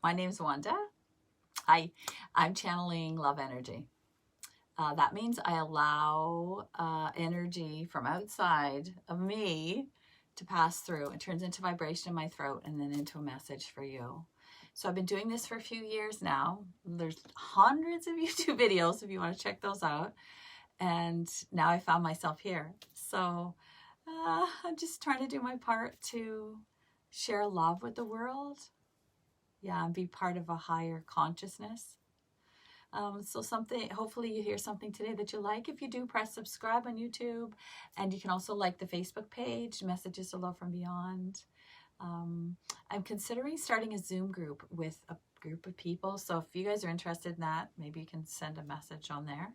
My name's Wanda. I'm channeling love energy. That means I allow energy from outside of me to pass through. It turns into vibration in my throat and then into a message for you. So I've been doing this for a few years now. There's hundreds of YouTube videos if you want to check those out. And now I found myself here. So I'm just trying to do my part to share love with the world. Yeah, and be part of a higher consciousness. So something, hopefully you hear something today that you like. If you do, press subscribe on YouTube. And you can also like the Facebook page, Messages of Love from Beyond. I'm considering starting a Zoom group with a group of people. So if you guys are interested in that, maybe you can send a message on there.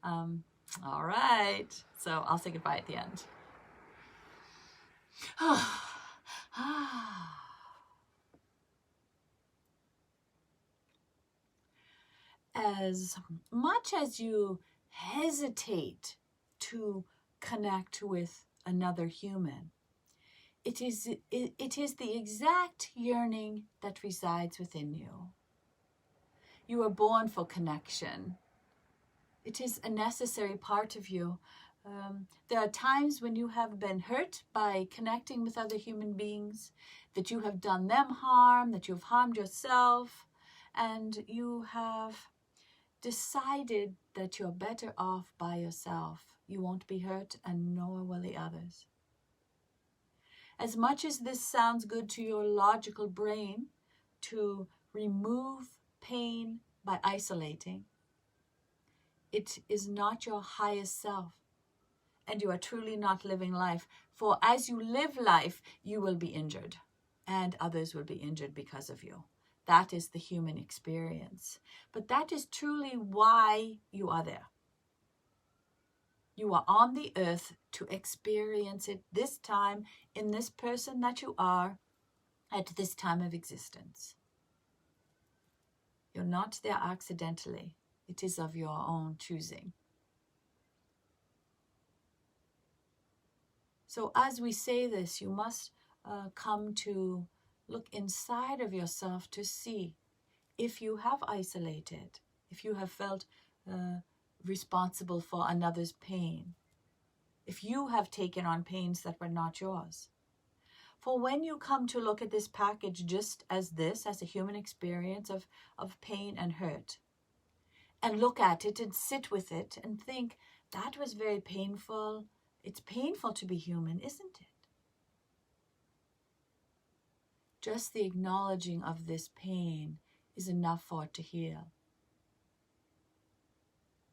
All right. So I'll say goodbye at the end. As much as you hesitate to connect with another human, it is the exact yearning that resides within you. You are born for connection. It is a necessary part of you. There are times when you have been hurt by connecting with other human beings, that you have done them harm, that you have harmed yourself, and you have decided that you're better off by yourself. You won't be hurt, and nor will the others. As much as this sounds good to your logical brain to remove pain by isolating, it is not your highest self, and you are truly not living life. For as you live life, you will be injured, and others will be injured because of you. That is the human experience. But that is truly why you are there. You are on the earth to experience it this time, in this person that you are, at this time of existence. You're not there accidentally. It is of your own choosing. So as we say this, you must come to look inside of yourself to see if you have isolated, if you have felt responsible for another's pain, if you have taken on pains that were not yours. For when you come to look at this package just as this, as a human experience of pain and hurt, and look at it and sit with it and think, that was very painful. It's painful to be human, isn't it? Just the acknowledging of this pain is enough for it to heal.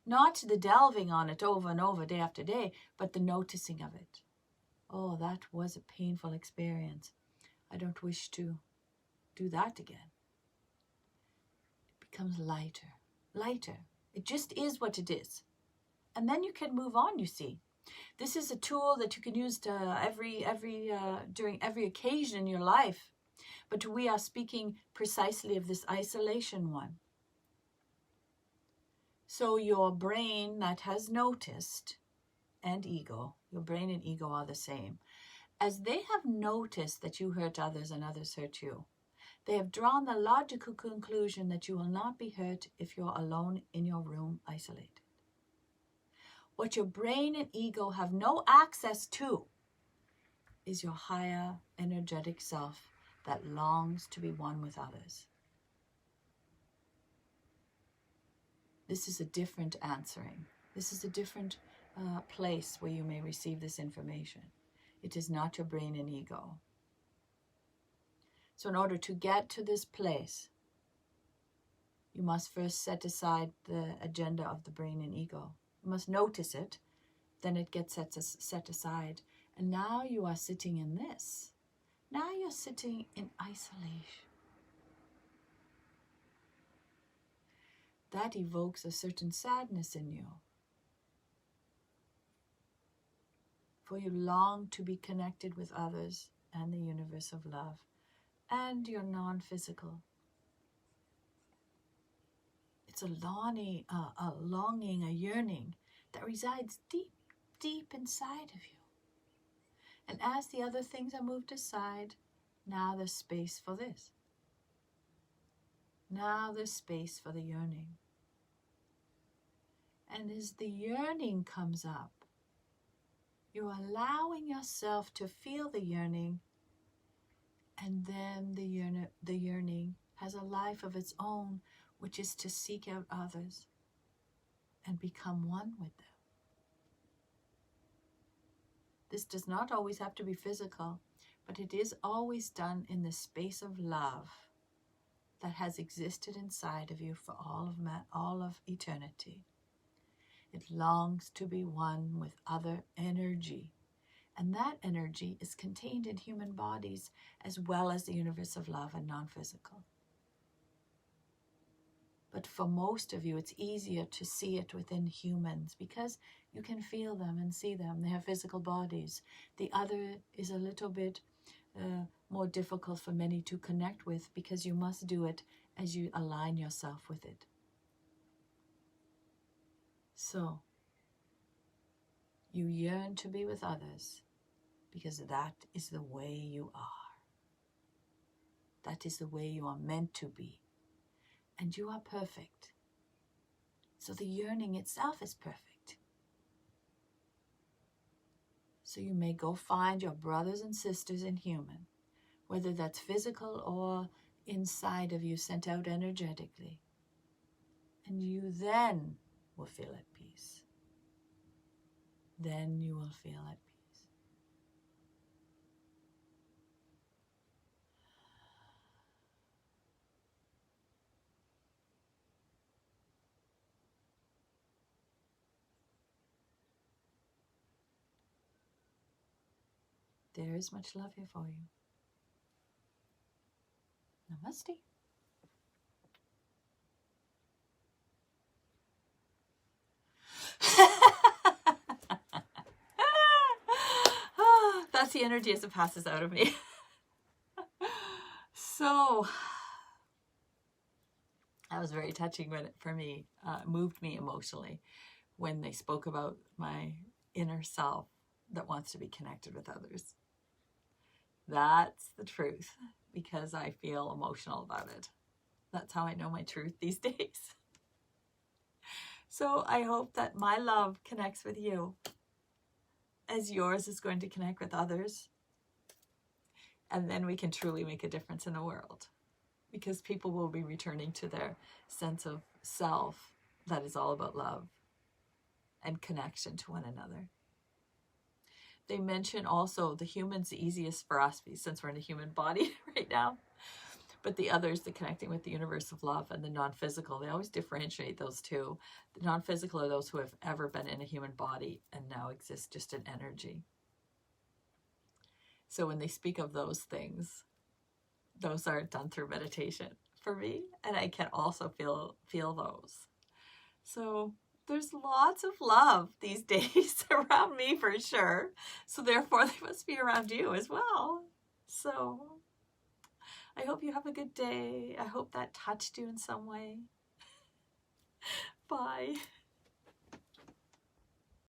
Not the delving on it over and over, day after day, but the noticing of it. Oh, that was a painful experience. I don't wish to do that again. It becomes lighter, lighter. It just is what it is. And then you can move on, you see. This is a tool that you can use to during every occasion in your life. But we are speaking precisely of this isolation one. So your brain that has noticed, and ego, your brain and ego are the same. As they have noticed that you hurt others and others hurt you, they have drawn the logical conclusion that you will not be hurt if you're alone in your room isolated. What your brain and ego have no access to is your higher energetic self that longs to be one with others. This is a different answering. This is a different place where you may receive this information. It is not your brain and ego. So in order to get to this place, you must first set aside the agenda of the brain and ego. You must notice it, then it gets set aside. And now you are sitting in this. Now you're sitting in isolation. That evokes a certain sadness in you. For you long to be connected with others and the universe of love, and your non-physical. It's a longing, a yearning that resides deep, deep inside of you. And as the other things are moved aside, now there's space for this. Now there's space for the yearning. And as the yearning comes up, you're allowing yourself to feel the yearning, and then the yearning has a life of its own, which is to seek out others and become one with them. This does not always have to be physical, but it is always done in the space of love that has existed inside of you for all of eternity. It longs to be one with other energy, and that energy is contained in human bodies as well as the universe of love and non-physical. But for most of you, it's easier to see it within humans because you can feel them and see them. They have physical bodies. The other is a little bit more difficult for many to connect with because you must do it as you align yourself with it. So, you yearn to be with others because that is the way you are. That is the way you are meant to be. And you are perfect. So the yearning itself is perfect. So you may go find your brothers and sisters in human, whether that's physical or inside of you, sent out energetically. And you then will feel at peace. Then you will feel at peace. There is much love here for you. Namaste. That's the energy as it passes out of me. So, that was very touching for me. Moved me emotionally when they spoke about my inner self that wants to be connected with others. That's the truth, because I feel emotional about it. That's how I know my truth these days. So I hope that my love connects with you as yours is going to connect with others. And then we can truly make a difference in the world, because people will be returning to their sense of self that is all about love and connection to one another. They mention also the human's the easiest for us since we're in a human body right now. But the others, the connecting with the universe of love and the non-physical, they always differentiate those two. The non-physical are those who have ever been in a human body and now exist just in energy. So when they speak of those things, those are done through meditation for me, and I can also feel those. So there's lots of love these days around me for sure. So therefore they must be around you as well. So I hope you have a good day. I hope that touched you in some way. Bye.